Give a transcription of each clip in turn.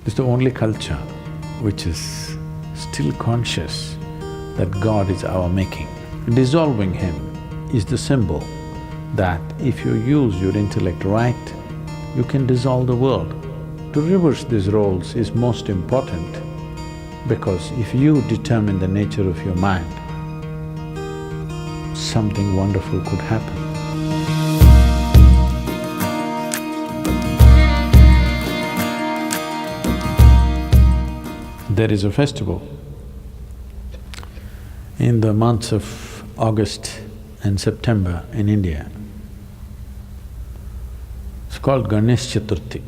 It's the only culture which is still conscious that God is our making. Dissolving Him is the symbol that if you use your intellect right, you can dissolve the world. To reverse these roles is most important because if you determine the nature of your mind, something wonderful could happen. There is a festival in the months of August and September in India. It's called Ganesh Chaturthi.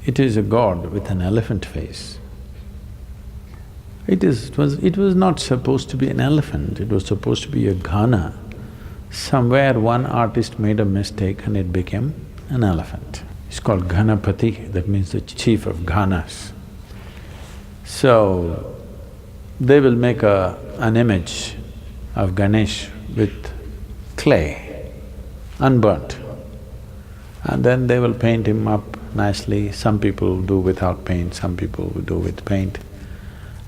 It is a god with an elephant face. It was not supposed to be an elephant, it was supposed to be a Ghana. Somewhere one artist made a mistake and it became an elephant. It's called Ganapati, that means the chief of Ghanas. So, they will make an image of Ganesh with clay, unburnt, and then they will paint him up nicely. Some people do without paint, some people will do with paint.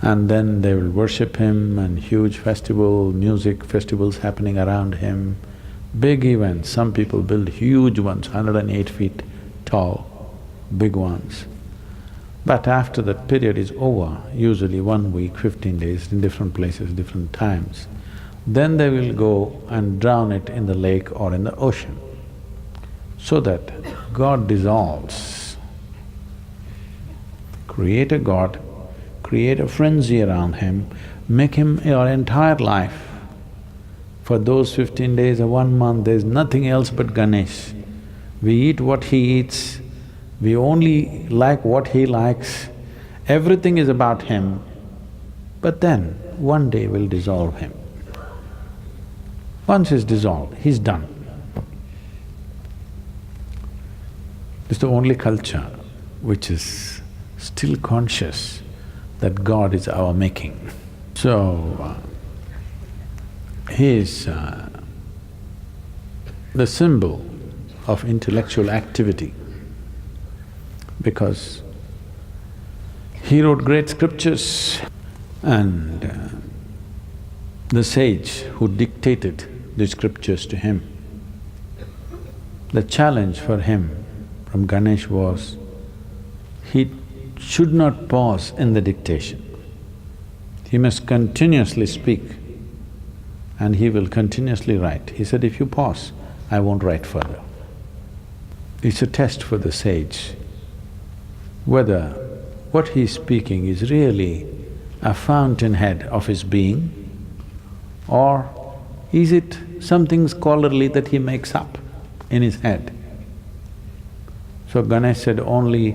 And then they will worship him and huge festival, music festivals happening around him, big events. Some people build huge ones, 108 feet tall, big ones. But after that period is over, usually 1 week, 15 days, in different places, different times, then they will go and drown it in the lake or in the ocean, so that God dissolves. Create a god, create a frenzy around him, make him your entire life. For those 15 days or 1 month, there's nothing else but Ganesh. We eat what he eats, we only like what he likes, everything is about him, but then one day we'll dissolve him. Once he's dissolved, he's done. It's the only culture which is still conscious that God is our making. So, he is the symbol of intellectual activity because he wrote great scriptures and the sage who dictated the scriptures to him, the challenge for him from Ganesh was, he should not pause in the dictation. He must continuously speak and he will continuously write. He said, if you pause, I won't write further. It's a test for the sage, whether what he's speaking is really a fountainhead of his being or is it something scholarly that he makes up in his head. So Ganesh said, only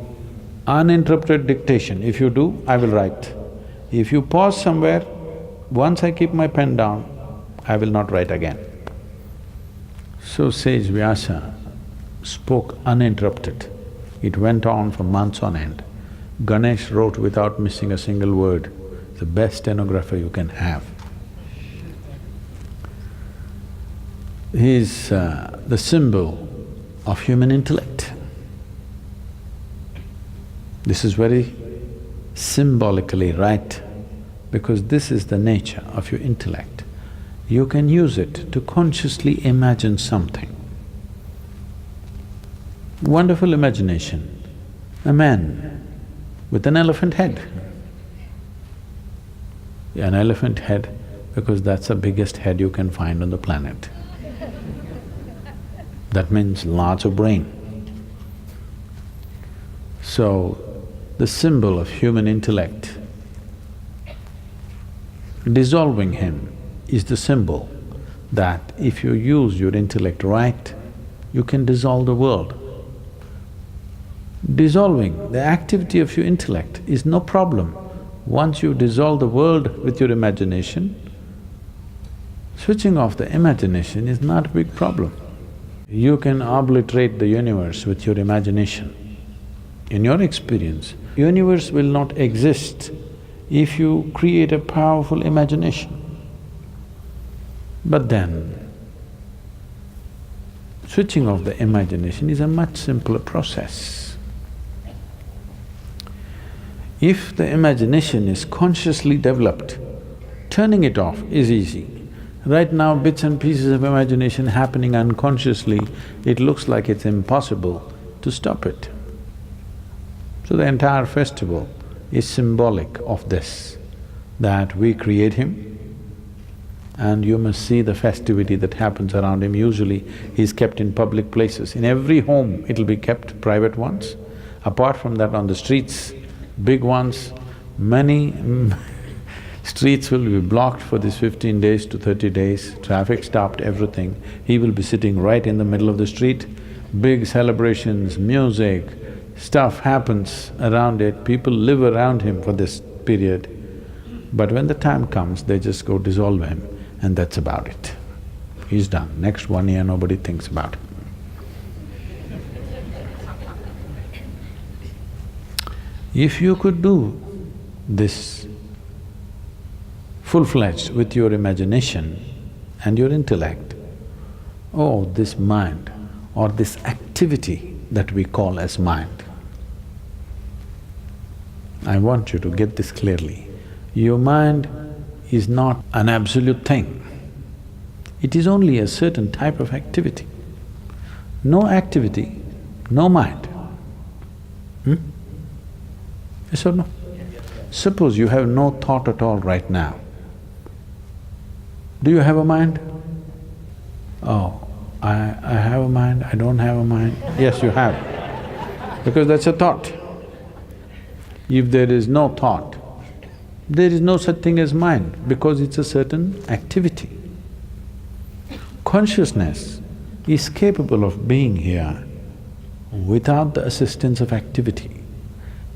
uninterrupted dictation, if you do, I will write. If you pause somewhere, once I keep my pen down, I will not write again. So sage Vyasa spoke uninterrupted. It went on for months on end. Ganesh wrote without missing a single word, the best stenographer you can have. He is the symbol of human intellect. This is very symbolically right because this is the nature of your intellect. You can use it to consciously imagine something. Wonderful imagination, a man with an elephant head. An elephant head because that's the biggest head you can find on the planet. That means lots of brain. So, the symbol of human intellect, dissolving him is the symbol that if you use your intellect right, you can dissolve the world. Dissolving the activity of your intellect is no problem. Once you dissolve the world with your imagination, switching off the imagination is not a big problem. You can obliterate the universe with your imagination. In your experience, universe will not exist if you create a powerful imagination. But then, switching off the imagination is a much simpler process. If the imagination is consciously developed, turning it off is easy. Right now, bits and pieces of imagination happening unconsciously, it looks like it's impossible to stop it. So the entire festival is symbolic of this, that we create him and you must see the festivity that happens around him. Usually he's kept in public places. In every home it'll be kept, private ones. Apart from that, on the streets, big ones, many streets will be blocked for this 15 days to 30 days, traffic stopped, everything. He will be sitting right in the middle of the street, big celebrations, music, stuff happens around it, people live around him for this period. But when the time comes, they just go dissolve him and that's about it. He's done. Next 1 year, nobody thinks about it. If you could do this full-fledged with your imagination and your intellect, oh, this mind or this activity that we call as mind, I want you to get this clearly. Your mind is not an absolute thing. It is only a certain type of activity. No activity, no mind. Yes or no? Suppose you have no thought at all right now. Do you have a mind? Oh, I have a mind, I don't have a mind. Yes, you have, because that's a thought. If there is no thought, there is no such thing as mind because it's a certain activity. Consciousness is capable of being here without the assistance of activity.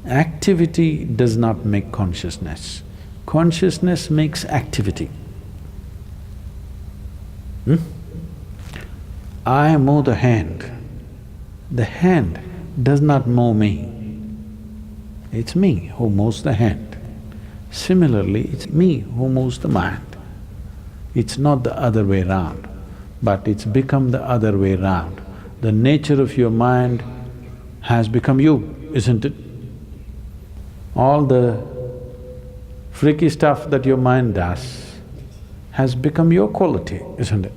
Activity does not make consciousness. Consciousness makes activity. I move the hand does not move me. It's me who moves the hand. Similarly, it's me who moves the mind. It's not the other way round, but it's become the other way round. The nature of your mind has become you, isn't it? All the freaky stuff that your mind does has become your quality, isn't it?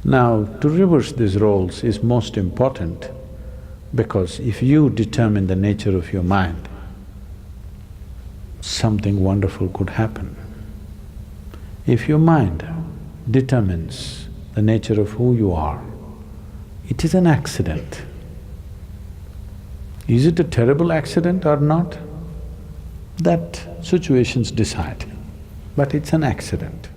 Now, to reverse these roles is most important because if you determine the nature of your mind, something wonderful could happen. If your mind determines the nature of who you are, it is an accident. Is it a terrible accident or not? That situations decide, but it's an accident.